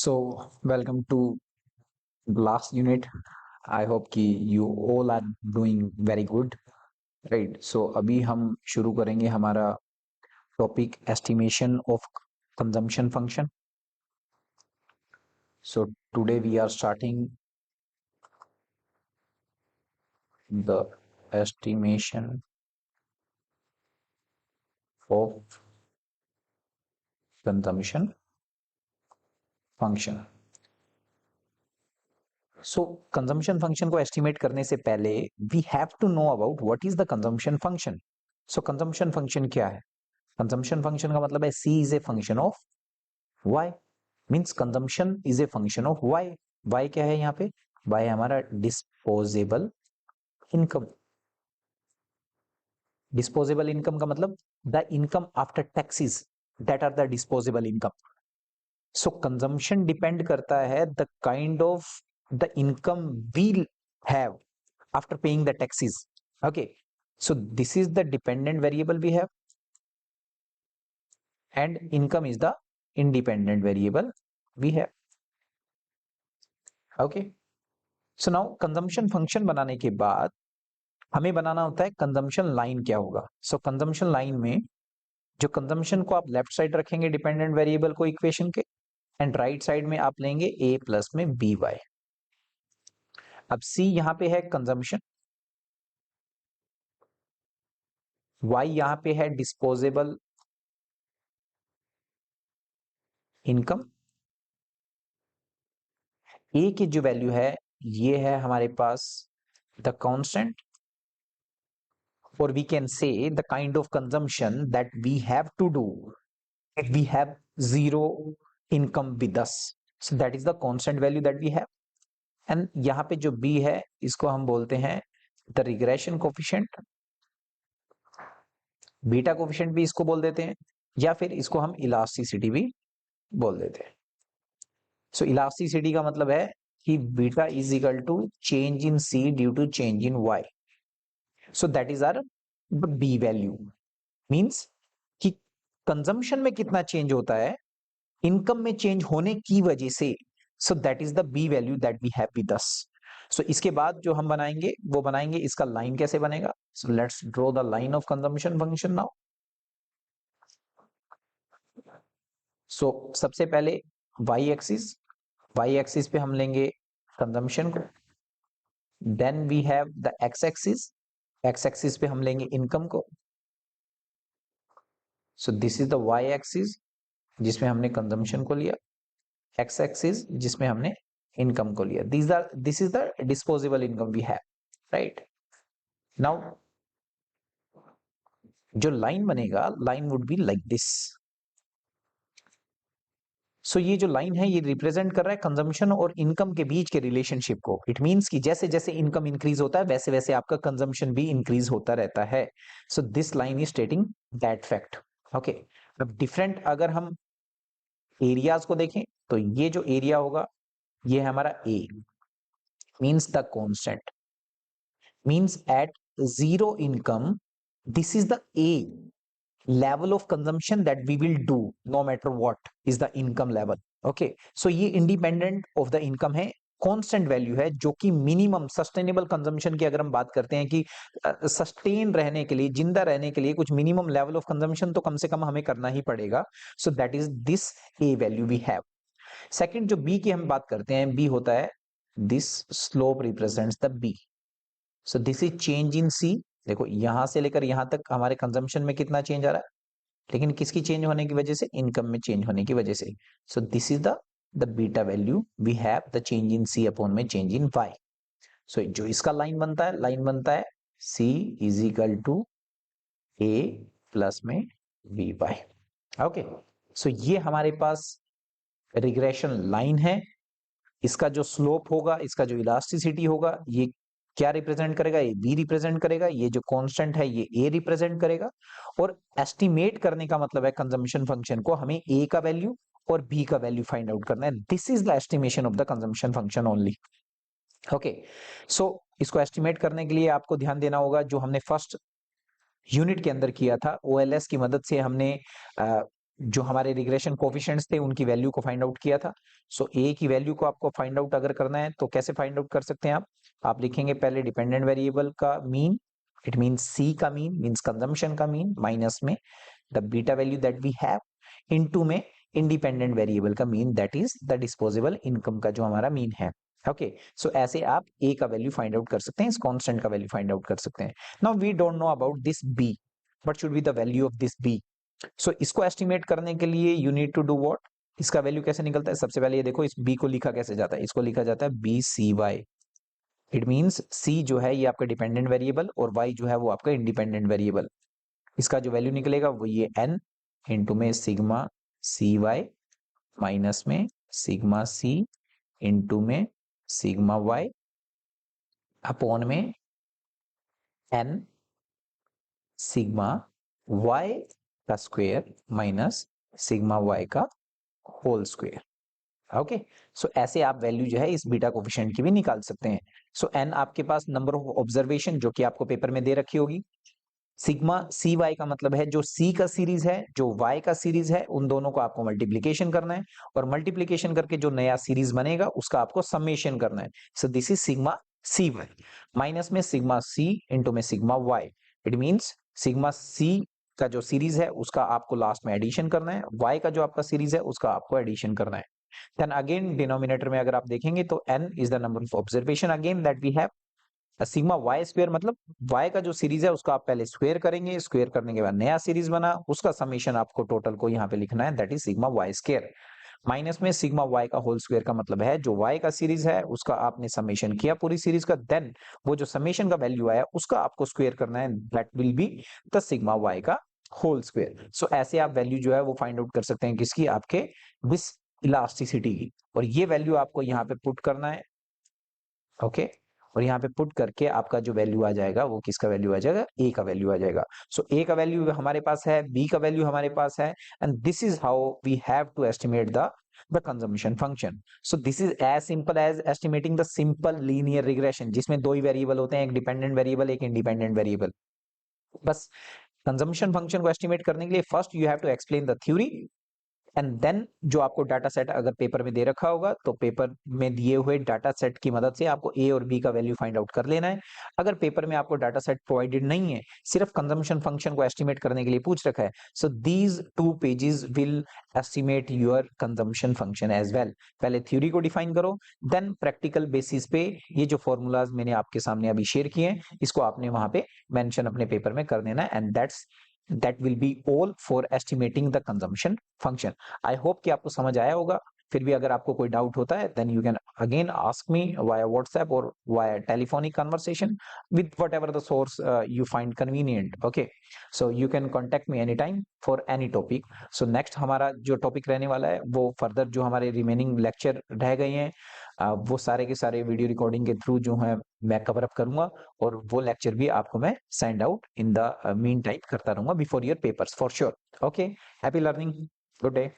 So, welcome to the last unit. I hope कि you all are doing very good, right? So, अभी हम शुरू करेंगे हमारा topic estimation of consumption function. So, today we are starting the estimation of consumption function. So consumption function को estimate करने से पहले we have to know about what is the consumption function. So consumption function क्या है? Consumption function का मतलब है C is a function of Y. Means consumption is a function of Y. Y क्या है यहाँ पे? वाई हमारा डिस्पोजेबल इनकम. डिस्पोजेबल इनकम का मतलब the income after taxes, that are the disposable income. So consumption depend करता है the kind of the income we have after paying the taxes. Okay, so this is the dependent variable we have, and income is the independent variable we have. Okay, so now consumption function बनाने के बाद हमें बनाना होता है consumption line क्या होगा. सो consumption line में जो कंजम्पशन को आप लेफ्ट साइड रखेंगे डिपेंडेंट वेरिएबल को इक्वेशन के, एंड राइट साइड में आप लेंगे a प्लस में बी वाई. अब c यहां पे है कंजम्पशन, y यहां पे है डिस्पोजेबल इनकम, ए की जो वैल्यू है ये है हमारे पास the constant, or we can say the kind of consumption that we have to do if we have zero income with us. So that is the constant value that we have. And यहाँ पे जो b है इसको हम बोलते हैं the regression coefficient. Beta coefficient भी इसको बोल देते हैं, या फिर इसको हम इलास्टिसिटी भी बोल देते हैं. सो इलास्टिसिटी का मतलब है कि beta is equal to change in C due to change in Y. So that is our B value. Means कि कंजम्पशन में कितना चेंज होता है इनकम में चेंज होने की वजह से. So that is the B value that we have with us. सो इसके बाद जो हम बनाएंगे वो बनाएंगे इसका लाइन कैसे बनेगा. So let's draw the line of consumption function now. So सबसे पहले वाई एक्सिस पे हम लेंगे कंजम्पशन को. Then we have the X axis पे हम लेंगे इनकम को. So this is the Y axis जिसमें हमने कंजम्पशन को लिया, एक्स एक्सिस जिसमें हमने इनकम को लिया. This is the disposable income we have, right. Now जो लाइन बनेगा, line would be like this. So ये जो लाइन है ये रिप्रेजेंट कर रहा है कंजम्पशन और इनकम के बीच के रिलेशनशिप को. इट मींस कि जैसे जैसे इनकम इंक्रीज होता है वैसे वैसे आपका कंजम्पशन भी इंक्रीज होता रहता है. So this line is stating that fact. Okay, अब डिफरेंट अगर हम एरियाज को देखें तो ये जो एरिया होगा ये है हमारा A, means the constant. Means at zero income this is the A level of consumption that we will do no matter what is the income level. Okay, so ये independent of the income है, constant value है जो कि minimum sustainable consumption की अगर हम बात करते हैं कि सस्टेन रहने के लिए, जिंदा रहने के लिए कुछ मिनिमम लेवल ऑफ कंजम्पशन तो कम से कम हमें करना ही पड़ेगा. So that is this A value we have. Second जो बी की हम बात करते हैं, बी होता है this slope represents the B. So this is change in C. देखो यहां से लेकर यहां तक हमारे कंजम्पशन में कितना चेंज आ रहा है, लेकिन किसकी चेंज होने की वजह से, इनकम में चेंज होने की वजह से. So this is the beta value we have the change in C upon में चेंज इन वाई. सो जो इसका लाइन बनता है C is equal to A plus में वी वाई. ओके, सो ये हमारे पास रिग्रेशन लाइन है. इसका जो स्लोप होगा, इसका जो इलास्टिसिटी होगा, ये क्या रिप्रेजेंट करेगा, ये बी रिप्रेजेंट करेगा. ये जो कांस्टेंट है ये ए रिप्रेजेंट करेगा. और एस्टिमेट करने का मतलब है कंजम्पशन फंक्शन को हमें ए का वैल्यू और बी का वैल्यू फाइंड आउट करना है. This is the estimation of the consumption function only. Okay, so इसको एस्टिमेट करने के लिए आपको ध्यान देना होगा जो हमने फर्स्ट यूनिट के अंदर किया था, ओएलएस की मदद से हमने जो हमारे रिग्रेशन कोफिशिएंट्स थे उनकी वैल्यू को फाइंड आउट किया था। सो ए की वैल्यू को आपको फाइंड आउट अगर करना है तो कैसे फाइंड आउट कर सकते हैं आप लिखेंगे पहले डिपेंडेंट वेरिएबल का मीन, इट मीन्स सी का मीन मीन्स कंजम्पशन का मीन, माइनस में the beta value that we have, into में इंडिपेंडेंट वेरिएबल का mean that is the disposable income का जो हमारा मीन है। ओके, सो ऐसे आप ए का वैल्यू फाइंड आउट कर सकते हैं, इस कांस्टेंट का वैल्यू फाइंड आउट कर सकते हैं। Now we don't know about this B, what should be the value of this B. So इसको एस्टिमेट करने के लिए you need to do what, इसका वैल्यू कैसे निकलता है, सबसे पहले ये देखो इस बी को लिखा कैसे जाता है, इसको लिखा जाता है B C Y. It means C जो है ये आपका डिपेंडेंट वेरिएबल और वाई जो है वो आपका इंडिपेंडेंट वेरिएबल। इसका जो वैल्यू निकलेगा वो ये एन इंटू में सिग्मा सी वाई माइनस में सिग्मा सी इंटू में सिग्मा वाई अपॉन में एन सिग्मा वाई का स्क्वायर माइनस सिग्मा वाई का होल स्क्वायर। ओके, सो ऐसे आप वैल्यू जो है इस बीटा कोफिशिएंट की भी निकाल सकते हैं। सो एन आपके पास नंबर ऑफ ऑब्जर्वेशन जो कि आपको पेपर में दे रखी होगी, सिग्मा सी वाई का मतलब है जो सी का सीरीज है जो वाई का सीरीज है उन दोनों को आपको मल्टीप्लीकेशन करना है और मल्टीप्लीकेशन करके जो नया सीरीज बनेगा उसका आपको समेशन करना है। So this is sigma C Y minus में सिग्मा सी इंटू में sigma Y. It means sigma C का जो सीरीज है उसका आपको लास्ट में एडिशन करना है, वाई का जो आपका सीरीज है उसका आपको एडिशन करना है। देन अगेन डिनोमिनेटर में अगर आप देखेंगे तो n is the number of observation again that we have, sigma Y square मतलब y का जो सीरीज है उसका आप पहले स्क्वायर करेंगे, स्क्वायर करने के बाद नया सीरीज बना उसका समेशन आपको टोटल को यहाँ पे लिखना है that is sigma Y square minus में सिग्मा वाई का होल स्क्वायर का मतलब है जो y का सीरीज है उसका आपने समेशन किया पूरी सीरीज का, देन वो जो समेशन का वैल्यू आया उसका आपको स्क्वायर करना है that will be the sigma Y का होल स्क्वायर। सो ऐसे आप वैल्यू जो है वो फाइंड आउट कर सकते हैं किसकी, आपके विस इलास्टिसिटी की, और ये वैल्यू आपको यहाँ पे पुट करना है। ओके, और यहाँ पे पुट करके आपका जो वैल्यू आ जाएगा वो किसका वैल्यू आ जाएगा, ए का वैल्यू आ जाएगा। सो ए का वैल्यू हमारे पास है, बी का वैल्यू हमारे पास है, and this is how we have to estimate the consumption function. So this is as simple as estimating the simple linear regression जिसमें दो ही वेरिएबल होते हैं, एक डिपेंडेंट वेरिएबल एक इंडिपेंडेंट वेरिएबल। बस कंजम्पशन फंक्शन को एस्टिमेट करने के लिए first you have to explain the theory and then जो आपको डाटा सेट अगर पेपर में दे रखा होगा तो पेपर में दिए हुए डाटा सेट की मदद से आपको ए और बी का वैल्यू फाइंड आउट कर लेना है। अगर पेपर में आपको डाटा सेट प्रोवाइडेड नहीं है, सिर्फ कंजम्पशन फंक्शन को एस्टिमेट करने के लिए पूछ रखा है, so these 2 pages will estimate your consumption function as well. पहले थ्योरी को डिफाइन करो, देन प्रैक्टिकल बेसिस पे ये जो फॉर्मूलाज मैंने आपके सामने अभी शेयर किए हैं इसको आपने वहां पे मेंशन अपने पेपर में कर देना है, and that will be all for estimating the consumption function. I hope कि आपको समझ आया होगा। फिर भी अगर आपको कोई डाउट होता है then you can again ask me via WhatsApp or via telephonic conversation with whatever the source you find convenient. Okay, so you can contact me anytime for any topic. So next हमारा जो topic रहने वाला है वो further जो हमारे remaining lecture रह गए हैं वो सारे के सारे वीडियो रिकॉर्डिंग के थ्रू जो है मैं कवर अप करूंगा और वो लेक्चर भी आपको मैं send out in the mean time करता रहूंगा before your papers for sure. Okay, happy learning, good day.